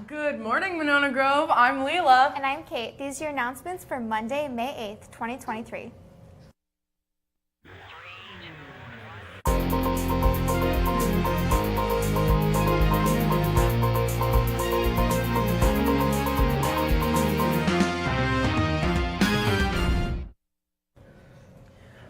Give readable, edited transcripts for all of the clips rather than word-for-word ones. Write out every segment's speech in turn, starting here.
Good morning, Monona Grove. I'm Leela. And I'm Kate. These are your announcements for Monday, May 8th, 2023.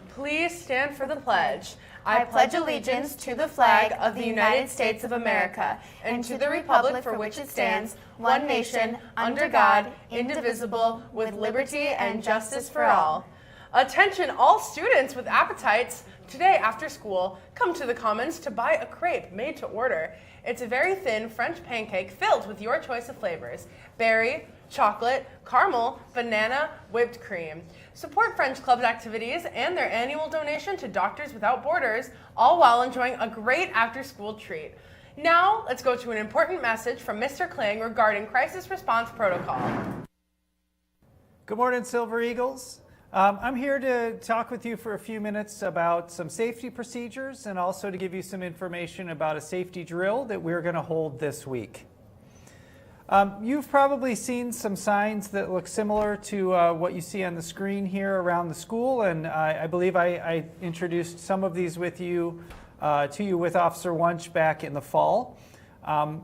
Please stand for the pledge. I pledge allegiance to the flag of the United States of America and to the republic for which it stands, one nation, under God, indivisible, with liberty and justice for all. Attention all students with appetites. Today after school, come to the Commons to buy a crepe made to order. It's a very thin French pancake filled with your choice of flavors: berry, chocolate, caramel, banana, whipped cream. Support French Club's activities and their annual donation to Doctors Without Borders, all while enjoying a great after-school treat. Now, let's go to an important message from Mr. Kling regarding crisis response protocol. Good morning, Silver Eagles. I'm here to talk with you for a few minutes about some safety procedures and also to give you some information about a safety drill that we're going to hold this week. You've probably seen some signs that look similar to what you see on the screen here around the school, and I believe I introduced some of these with you with Officer Wunsch back in the fall.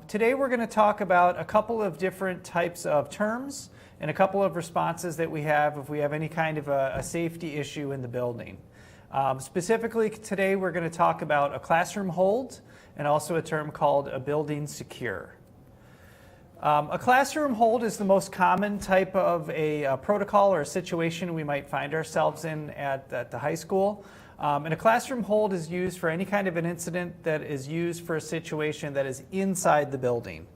Today we're going to talk about a couple of different types of terms and a couple of responses that we have if we have any kind of a safety issue in the building. Specifically today we're going to talk about a classroom hold and also a term called a building secure. A classroom hold is the most common type of a protocol or a situation we might find ourselves in at the high school. And a classroom hold is used for any kind of an incident that is used for a situation that is inside the building.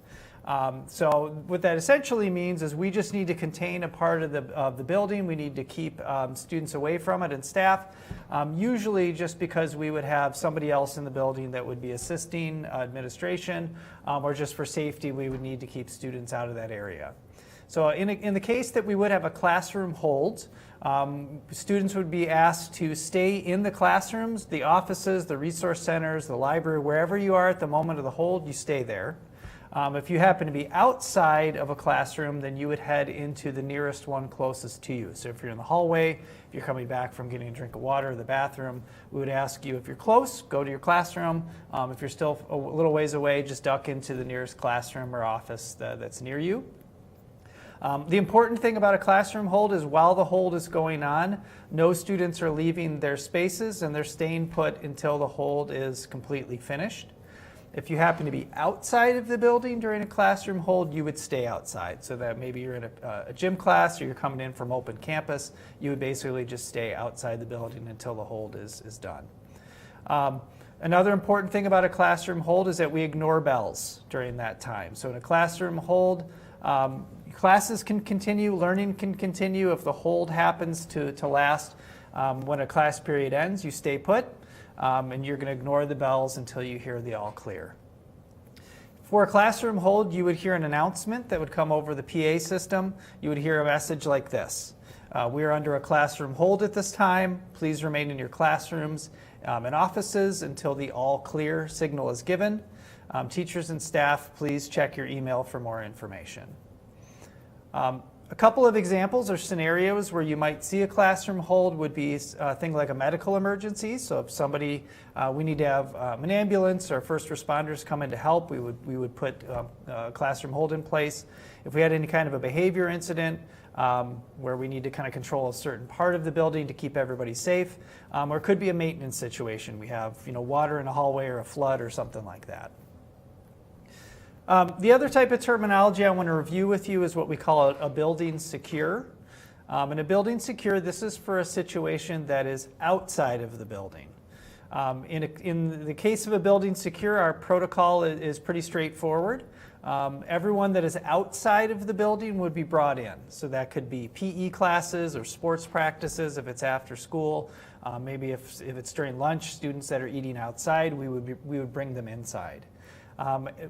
So what that essentially means is we just need to contain a part of the building. We need to keep students away from it and staff, usually just because we would have somebody else in the building that would be assisting administration, or just for safety we would need to keep students out of that area. So in the case that we would have a classroom hold, students would be asked to stay in the classrooms, the offices, the resource centers, the library, wherever you are at the moment of the hold, you stay there. If you happen to be outside of a classroom, then you would head into the nearest one closest to you. So if you're in the hallway, if you're coming back from getting a drink of water or the bathroom, we would ask you, if you're close, go to your classroom. If you're still a little ways away, just duck into the nearest classroom or office that's near you. The important thing about a classroom hold is while the hold is going on, no students are leaving their spaces and they're staying put until the hold is completely finished. If you happen to be outside of the building during a classroom hold, you would stay outside. So that maybe you're in a gym class or you're coming in from open campus, you would basically just stay outside the building until the hold is done. Another important thing about a classroom hold is that we ignore bells during that time. So in a classroom hold, classes can continue, learning can continue. If the hold happens to last when a class period ends, you stay put. And you're going to ignore the bells until you hear the all clear. For a classroom hold, you would hear an announcement that would come over the PA system. You would hear a message like this: we are under a classroom hold at this time. Please remain in your classrooms and offices until the all clear signal is given. Teachers and staff, please check your email for more information. A couple of examples or scenarios where you might see a classroom hold would be a thing like a medical emergency. So if somebody, we need to have an ambulance or first responders come in to help, we would put a classroom hold in place. If we had any kind of a behavior incident where we need to kind of control a certain part of the building to keep everybody safe, or it could be a maintenance situation. We have water in a hallway or a flood or something like that. The other type of terminology I want to review with you is what we call a building secure. In a building secure, this is for a situation that is outside of the building. In the case of a building secure, our protocol is pretty straightforward. Everyone that is outside of the building would be brought in. So that could be PE classes or sports practices if it's after school. Maybe if it's during lunch, students that are eating outside, we would bring them inside.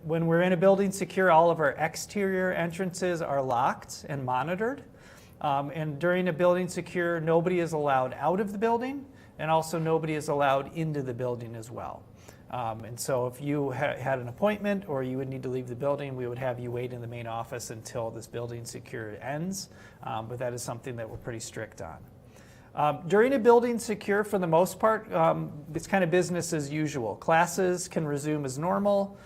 When we're in a building secure, all of our exterior entrances are locked and monitored. And during a building secure, nobody is allowed out of the building, and also nobody is allowed into the building as well. And so if you had an appointment or you would need to leave the building, we would have you wait in the main office until this building secure ends, but that is something that we're pretty strict on. During a building secure, for the most part, it's kind of business as usual. Classes can resume as normal.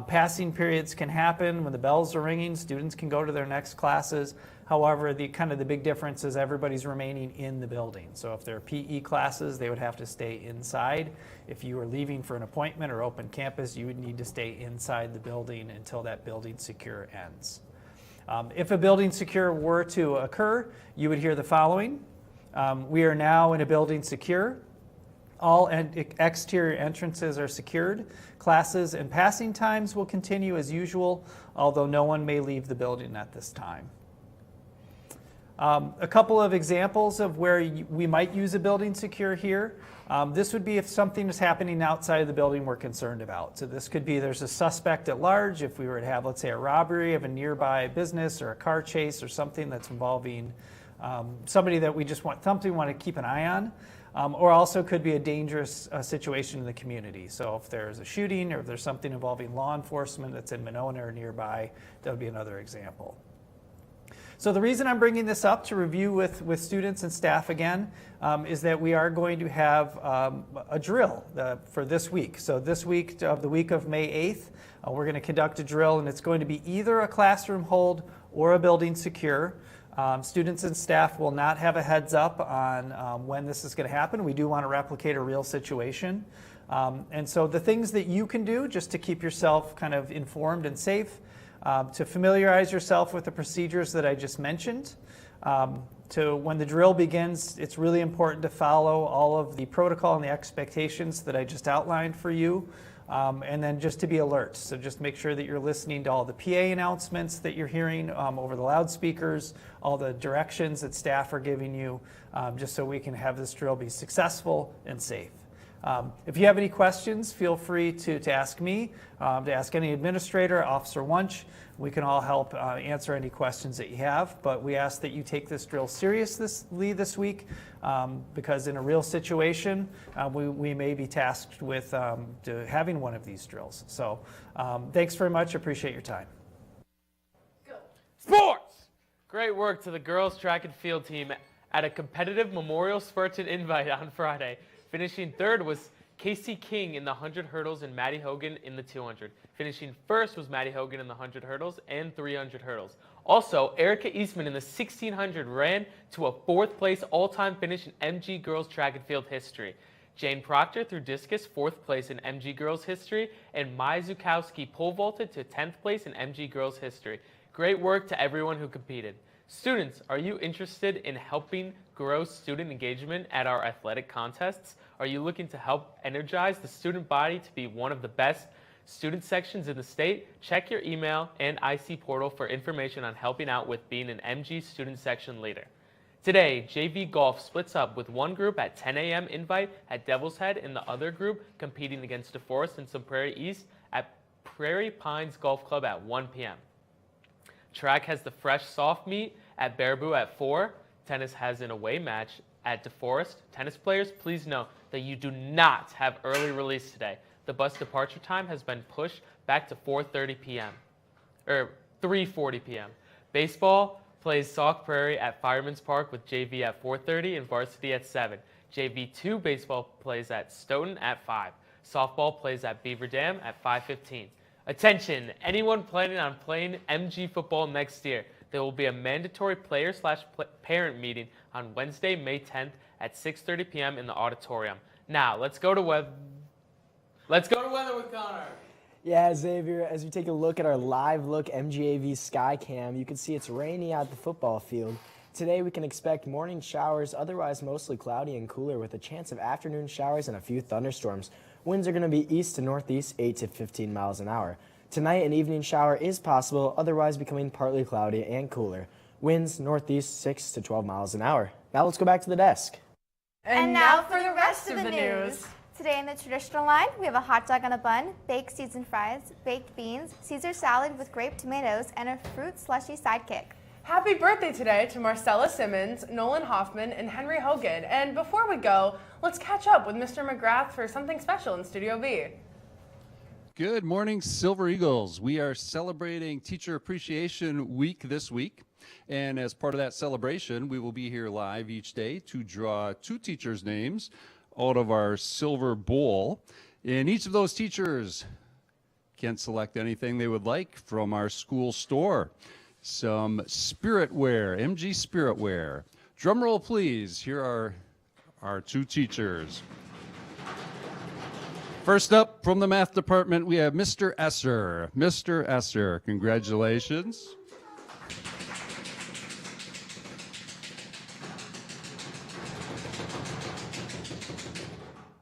Passing periods can happen when the bells are ringing. Students can go to their next classes. However, the big difference is everybody's remaining in the building. So if there are PE classes, they would have to stay inside. If you were leaving for an appointment or open campus, you would need to stay inside the building until that building secure ends. If a building secure were to occur, you would hear the following. We are now in a building secure. All exterior entrances are secured. Classes and passing times will continue as usual, although no one may leave the building at this time. A couple of examples of where we might use a building secure here. This would be if something is happening outside of the building we're concerned about. So this could be there's a suspect at large. If we were to have, let's say, a robbery of a nearby business or a car chase or something that's involving somebody that we just want to keep an eye on. Or also could be a dangerous situation in the community. So if there's a shooting or if there's something involving law enforcement that's in Monona or nearby, that would be another example. So the reason I'm bringing this up to review with students and staff again is that we are going to have a drill for this week. So this week, the week of May 8th, we're going to conduct a drill, and it's going to be either a classroom hold or a building secure. Students and staff will not have a heads up on when this is going to happen. We do want to replicate a real situation. And so the things that you can do just to keep yourself kind of informed and safe, to familiarize yourself with the procedures that I just mentioned. To when the drill begins, it's really important to follow all of the protocol and the expectations that I just outlined for you. And then just to be alert. So just make sure that you're listening to all the PA announcements that you're hearing over the loudspeakers, all the directions that staff are giving you, just so we can have this drill be successful and safe. If you have any questions, feel free to ask me, to ask any administrator, Officer Wunsch. We can all help answer any questions that you have, but we ask that you take this drill seriously this week because in a real situation, we may be tasked with having one of these drills. So thanks very much. Appreciate your time. Sports! Great work to the girls track and field team at a competitive Memorial Spurgeon Invite on Friday. Finishing third was Casey King in the 100 hurdles and Maddie Hogan in the 200. Finishing first was Maddie Hogan in the 100 hurdles and 300 hurdles. Also, Erica Eastman in the 1600 ran to a fourth place all-time finish in MG girls track and field history. Jane Proctor threw discus, fourth place in MG girls history, and Mai Zukowski pole vaulted to 10th place in MG girls history. Great work to everyone who competed. Students, are you interested in helping grow student engagement at our athletic contests? Are you looking to help energize the student body to be one of the best student sections in the state? Check your email and IC portal for information on helping out with being an MG student section leader. Today, JV Golf splits up with one group at 10 a.m. invite at Devil's Head and the other group competing against DeForest and Sun Prairie East at Prairie Pines Golf Club at 1 p.m. Track has the fresh soft meet at Baraboo at 4. Tennis has an away match at DeForest. Tennis players, please know that you do not have early release today. The bus departure time has been pushed back to 4:30 p.m. or 3:40 p.m. Baseball plays Sauk Prairie at Fireman's Park with JV at 4:30 and varsity at 7. JV2 baseball plays at Stoughton at 5. Softball plays at Beaver Dam at 5:15. Attention, anyone planning on playing MG football next year. There will be a mandatory player/parent meeting on Wednesday, May 10th at 6:30 p.m. in the auditorium. Now, let's go to weather with Connor. Yeah, Xavier, as we take a look at our live look MGAV sky cam, you can see it's rainy at the football field. Today we can expect morning showers, otherwise mostly cloudy and cooler with a chance of afternoon showers and a few thunderstorms. Winds are going to be east to northeast, 8 to 15 miles an hour. Tonight, an evening shower is possible, otherwise becoming partly cloudy and cooler. Winds northeast, 6 to 12 miles an hour. Now let's go back to the desk. And now for the rest of the news. Today in the traditional line, we have a hot dog on a bun, baked seasoned fries, baked beans, Caesar salad with grape tomatoes, and a fruit slushy sidekick. Happy birthday today to Marcella Simmons, Nolan Hoffman, and Henry Hogan. And before we go, let's catch up with Mr. McGrath for something special in Studio B. Good morning, Silver Eagles. We are celebrating Teacher Appreciation Week this week. And as part of that celebration, we will be here live each day to draw 2 teachers' names out of our Silver Bowl. And each of those teachers can select anything they would like from our school store. Some spirit wear, MG spirit wear. Drum roll, please. Here are our 2 teachers. First up from the math department, we have Mr. Esser. Mr. Esser, congratulations.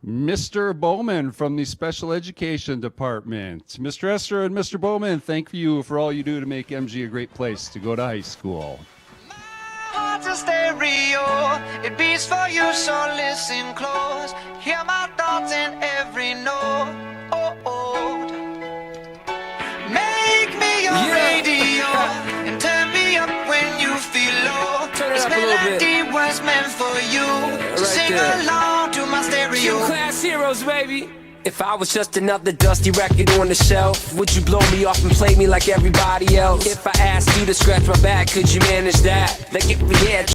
Mr. Bowman from the Special Education Department. Mr. Esser and Mr. Bowman, thank you for all you do to make MG a great place to go to high school. My heart's a stereo, it beats for you, so listen close. Hear my thoughts in every note. Make me your radio and turn me up when you feel low. This melody was meant for you, so sing along to my stereo. Class heroes, baby. If I was just another dusty record on the shelf, would you blow me off and play me like everybody else? If I asked you to scratch my back, could you manage that? Like if we had